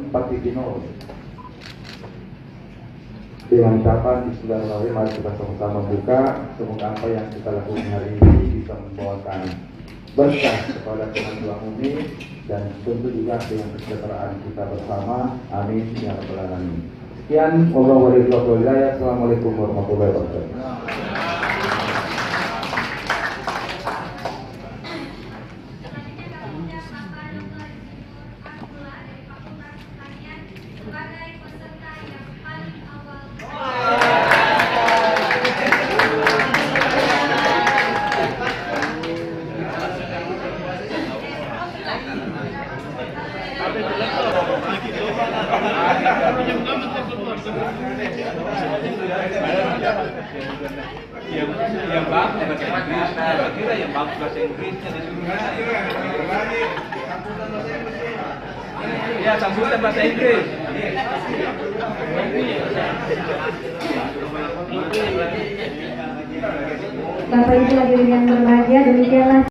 4.0. Dengan ucapan bismillahirrahmanirrahim, mari kita sama-sama buka. Semoga apa yang kita lakukan hari ini bisa membawakan berkah kepada teman-teman mukmin dan tentu juga dengan kesejahteraan kita bersama. Amin ya rabbal alamin. Sekian, wabillahi taufiq. Assalamualaikum warahmatullahi wabarakatuh. Yang bagus bahasa Inggris, kira yang bagus bahasa Inggrisnya ya sambutan bahasa Inggris. Bapak Ibu hadirin yang berbahagia, demikianlah